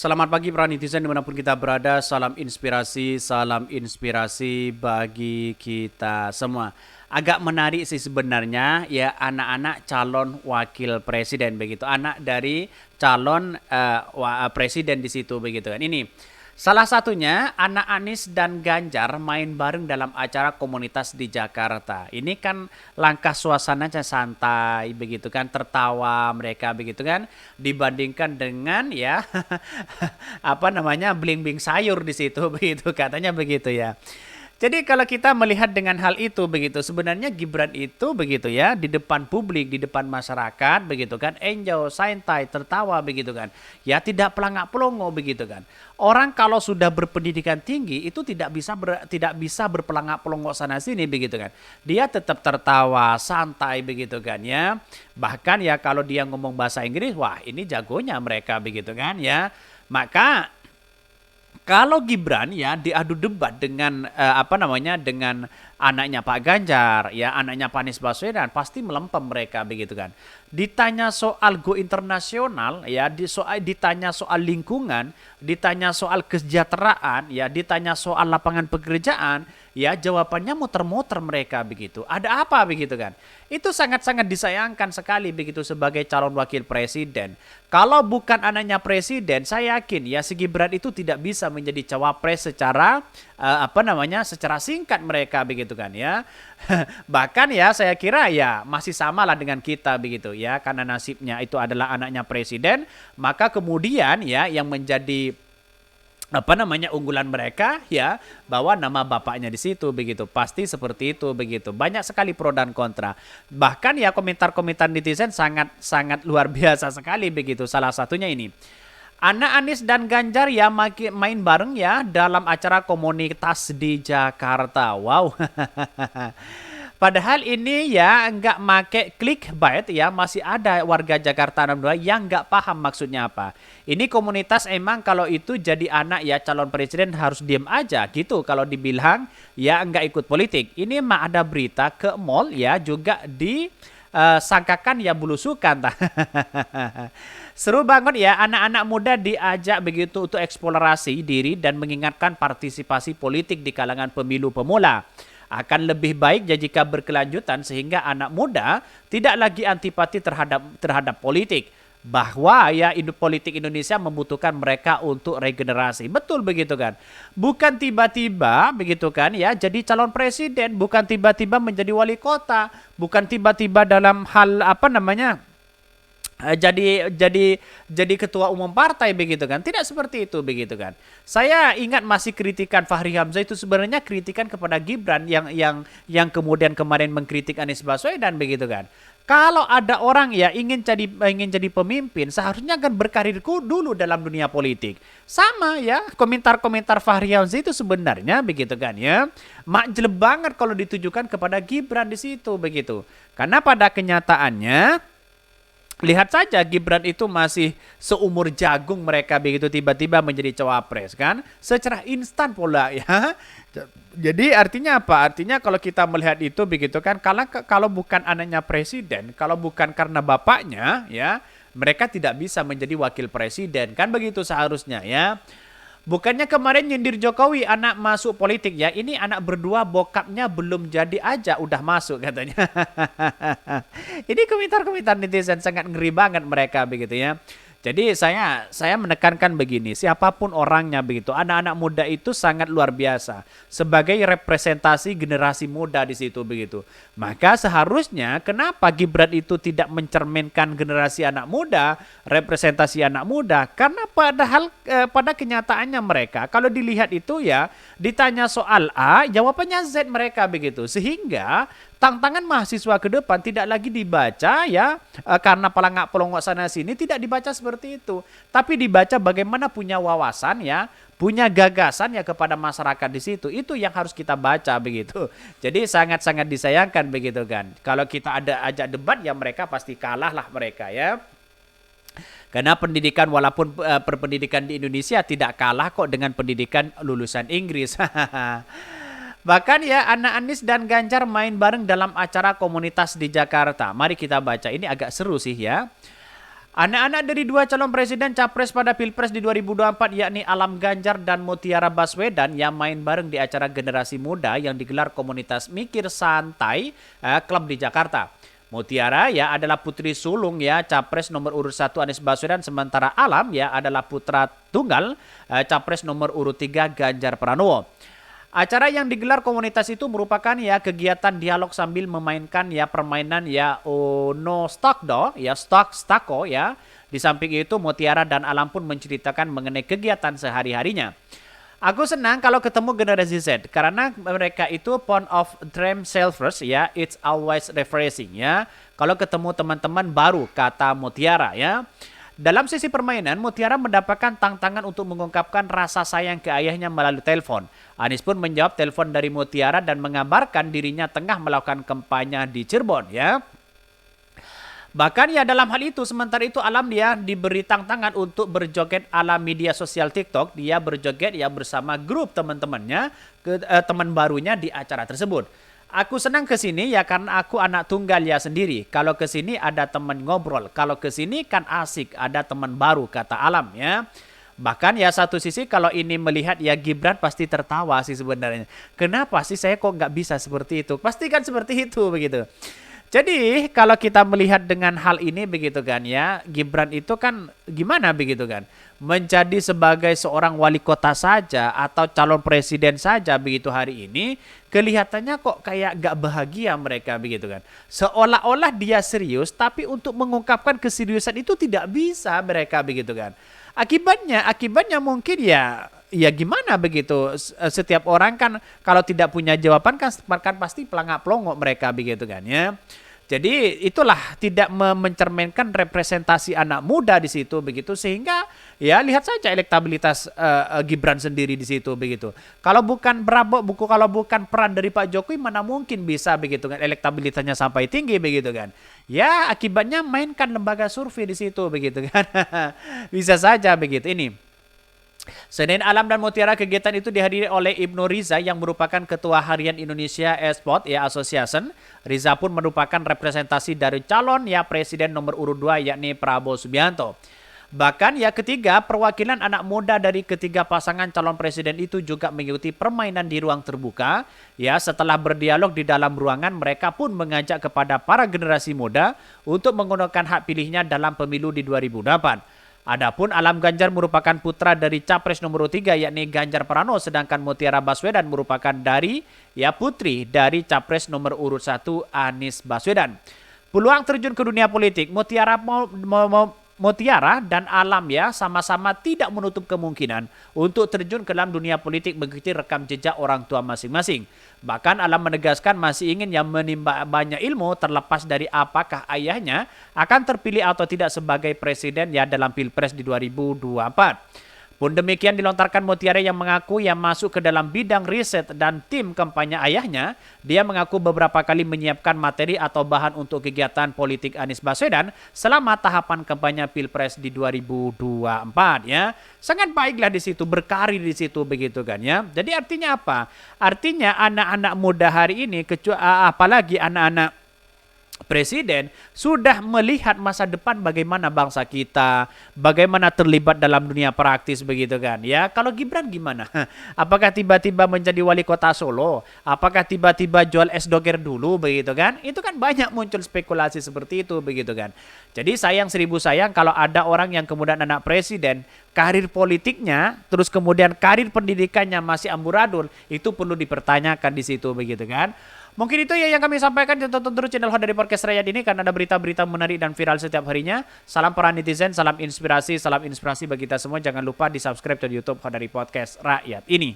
Selamat pagi para netizen dimanapun kita berada. Salam inspirasi bagi kita semua. Agak menarik sih sebenarnya ya anak-anak calon wakil presiden begitu. Anak dari calon presiden di situ begitu kan. Ini salah satunya anak Anies dan Ganjar main bareng dalam acara komunitas di Jakarta. Ini kan langkah suasananya santai begitu kan, tertawa mereka begitu kan, dibandingkan dengan ya apa namanya bling-bling sayur di situ begitu katanya begitu ya. Jadi kalau kita melihat dengan hal itu begitu, sebenarnya Gibran itu begitu ya di depan publik, di depan masyarakat begitu kan, enjoy, santai, tertawa begitu kan. Ya tidak pelangak-pelongo begitu kan. Orang kalau sudah berpendidikan tinggi itu tidak bisa berpelangak-pelongo sana sini begitu kan. Dia tetap tertawa, santai begitu kan ya. Bahkan ya kalau dia ngomong bahasa Inggris, wah ini jagonya mereka begitu kan ya. Maka kalau Gibran ya diadu debat dengan dengan anaknya Pak Ganjar, ya anaknya Pak Anies Baswedan pasti melempem mereka begitu kan. Ditanya soal go internasional ya, ditanya soal lingkungan, ditanya soal kesejahteraan, ya ditanya soal lapangan pekerjaan, ya jawabannya muter-muter mereka begitu. Ada apa begitu kan? Itu sangat-sangat disayangkan sekali begitu sebagai calon wakil presiden. Kalau bukan anaknya presiden, saya yakin ya si Gibran itu tidak bisa menjadi cawapres secara secara singkat mereka begitu kan ya. Bahkan ya saya kira ya masih sama lah dengan kita begitu ya, karena nasibnya itu adalah anaknya presiden, maka kemudian ya yang menjadi unggulan mereka ya bawa nama bapaknya di situ begitu, pasti seperti itu begitu. Banyak sekali pro dan kontra, bahkan ya komentar-komentar netizen sangat sangat luar biasa sekali begitu. Salah satunya ini, anak Anies dan Ganjar ya main bareng ya dalam acara komunitas di Jakarta. Wow. Padahal ini ya nggak make clickbait ya, masih ada warga Jakarta 62 yang nggak paham maksudnya apa. Ini komunitas emang kalau itu jadi anak ya calon presiden harus diem aja gitu kalau dibilang ya nggak ikut politik. Ini mah ada berita ke mall ya juga disangkakan ya bulusukan. Seru banget ya, anak-anak muda diajak begitu untuk eksplorasi diri dan mengingatkan partisipasi politik di kalangan pemilu pemula. Akan lebih baik jika berkelanjutan sehingga anak muda tidak lagi antipati terhadap politik, bahwa ya politik Indonesia membutuhkan mereka untuk regenerasi. Betul begitu kan? Bukan tiba-tiba begitu kan ya jadi calon presiden, bukan tiba-tiba menjadi wali kota, bukan tiba-tiba dalam hal jadi ketua umum partai begitu kan, tidak seperti itu begitu kan. Saya ingat masih kritikan Fahri Hamzah itu sebenarnya kritikan kepada Gibran yang kemudian kemarin mengkritik Anies Baswedan begitu kan. Kalau ada orang ya ingin jadi pemimpin, seharusnya kan berkarir dulu dalam dunia politik. Sama ya, komentar-komentar Fahri Hamzah itu sebenarnya begitu kan ya, makjleb banget kalau ditujukan kepada Gibran di situ begitu. Karena pada kenyataannya lihat saja Gibran itu masih seumur jagung mereka begitu, tiba-tiba menjadi cawapres kan secara instan pula ya. Jadi artinya apa? Artinya kalau kita melihat itu begitu kan, kalau bukan anaknya presiden, kalau bukan karena bapaknya ya, mereka tidak bisa menjadi wakil presiden kan begitu seharusnya ya. Bukannya kemarin nyindir Jokowi anak masuk politik ya, ini anak berdua bokapnya belum jadi aja udah masuk katanya. Ini komentar-komentar netizen sangat ngeri banget mereka begitu ya. Jadi saya menekankan begini, siapapun orangnya begitu, anak-anak muda itu sangat luar biasa sebagai representasi generasi muda di situ begitu. Maka seharusnya kenapa Gibran itu tidak mencerminkan generasi anak muda, representasi anak muda? Karena padahal pada kenyataannya mereka kalau dilihat itu ya ditanya soal A, jawabannya Z mereka begitu. Sehingga tantangan mahasiswa ke depan tidak lagi dibaca ya karena pelangak-pelongok sana sini, tidak dibaca seperti itu, tapi dibaca bagaimana punya wawasan ya, punya gagasan ya kepada masyarakat di situ. Itu yang harus kita baca begitu. Jadi sangat-sangat disayangkan begitu kan. Kalau kita ada ajak debat ya mereka pasti kalah lah mereka ya. Karena pendidikan walaupun perpendidikan di Indonesia tidak kalah kok dengan pendidikan lulusan Inggris. Bahkan ya anak Anies dan Ganjar main bareng dalam acara komunitas di Jakarta. Mari kita baca, ini agak seru sih ya. Anak-anak dari dua calon presiden capres pada Pilpres di 2024 yakni Alam Ganjar dan Mutiara Baswedan yang main bareng di acara generasi muda yang digelar komunitas Mikir Santai Club di Jakarta. Mutiara ya adalah putri sulung ya capres nomor urut 1 Anies Baswedan, sementara Alam ya adalah putra tunggal capres nomor urut 3 Ganjar Pranowo. Acara yang digelar komunitas itu merupakan ya kegiatan dialog sambil memainkan ya permainan ya Ono Stokdo ya Stako ya. Di samping itu Mutiara dan Alam pun menceritakan mengenai kegiatan sehari-harinya. Aku senang kalau ketemu generasi Z karena mereka itu fond of dream selfers ya, it's always refreshing ya. Kalau ketemu teman-teman baru, kata Mutiara ya. Dalam sesi permainan, Mutiara mendapatkan tantangan untuk mengungkapkan rasa sayang ke ayahnya melalui telepon. Anies pun menjawab telepon dari Mutiara dan mengabarkan dirinya tengah melakukan kampanye di Cirebon ya. Bahkan ya dalam hal itu, sementara itu Alam dia diberi tantangan untuk berjoget ala media sosial TikTok. Dia berjoget ya bersama grup teman-temannya, teman barunya di acara tersebut. Aku senang ke sini ya karena aku anak tunggal ya sendiri. Kalau ke sini ada teman ngobrol. Kalau ke sini kan asik, ada teman baru, kata Alam ya. Bahkan ya satu sisi kalau ini melihat ya Gibran pasti tertawa sih sebenarnya. Kenapa sih saya kok nggak bisa seperti itu? Pasti kan seperti itu begitu. Jadi kalau kita melihat dengan hal ini begitu kan ya, Gibran itu kan gimana begitu kan, menjadi sebagai seorang wali kota saja atau calon presiden saja begitu hari ini, kelihatannya kok kayak gak bahagia mereka begitu kan. Seolah-olah dia serius, tapi untuk mengungkapkan keseriusan itu tidak bisa mereka begitu kan. Akibatnya mungkin ya gimana begitu, setiap orang kan kalau tidak punya jawaban kan pasti pelangak-pelongok mereka begitu kan ya. Jadi itulah tidak mencerminkan representasi anak muda di situ begitu, sehingga ya lihat saja elektabilitas Gibran sendiri di situ begitu. Kalau bukan kalau bukan peran dari Pak Jokowi mana mungkin bisa begitu kan elektabilitasnya sampai tinggi begitu kan. Ya akibatnya mainkan lembaga survei di situ begitu kan. Bisa saja begitu ini. Senin Alam dan Mutiara kegiatan itu dihadiri oleh Ibnu Riza yang merupakan Ketua Harian Indonesia Esport ya Association. Riza pun merupakan representasi dari calon ya Presiden nomor urut 2 yakni Prabowo Subianto. Bahkan ya ketiga perwakilan anak muda dari ketiga pasangan calon presiden itu juga mengikuti permainan di ruang terbuka. Ya setelah berdialog di dalam ruangan, mereka pun mengajak kepada para generasi muda untuk menggunakan hak pilihnya dalam pemilu di 2024. Adapun Alam Ganjar merupakan putra dari capres nomor 3 yakni Ganjar Pranowo, sedangkan Mutiara Baswedan merupakan dari ya putri dari capres nomor urut 1 Anies Baswedan. Peluang terjun ke dunia politik Mutiara dan Alam ya sama-sama tidak menutup kemungkinan untuk terjun ke dalam dunia politik mengikuti rekam jejak orang tua masing-masing. Bahkan Alam menegaskan masih ingin yang menimba banyak ilmu terlepas dari apakah ayahnya akan terpilih atau tidak sebagai presiden ya dalam Pilpres di 2024. Pun demikian dilontarkan Mutiara yang mengaku yang masuk ke dalam bidang riset dan tim kampanye ayahnya. Dia mengaku beberapa kali menyiapkan materi atau bahan untuk kegiatan politik Anies Baswedan selama tahapan kampanye Pilpres di 2024 ya. Sangat baiklah di situ, berkarir di situ begitu kan ya. Jadi artinya apa? Artinya anak-anak muda hari ini apalagi anak-anak Presiden sudah melihat masa depan bagaimana bangsa kita, bagaimana terlibat dalam dunia praktis begitu kan. Ya, kalau Gibran gimana? Apakah tiba-tiba menjadi wali kota Solo? Apakah tiba-tiba jual es doger dulu begitu kan? Itu kan banyak muncul spekulasi seperti itu begitu kan. Jadi sayang seribu sayang kalau ada orang yang kemudian anak presiden, karir politiknya, terus kemudian karir pendidikannya masih amburadul, itu perlu dipertanyakan di situ begitu kan. Mungkin itu ya yang kami sampaikan. Tonton terus channel Hodari Podcast Rakyat ini karena ada berita-berita menarik dan viral setiap harinya. Salam para netizen, salam inspirasi bagi kita semua. Jangan lupa di subscribe ke YouTube Hodari Podcast Rakyat ini.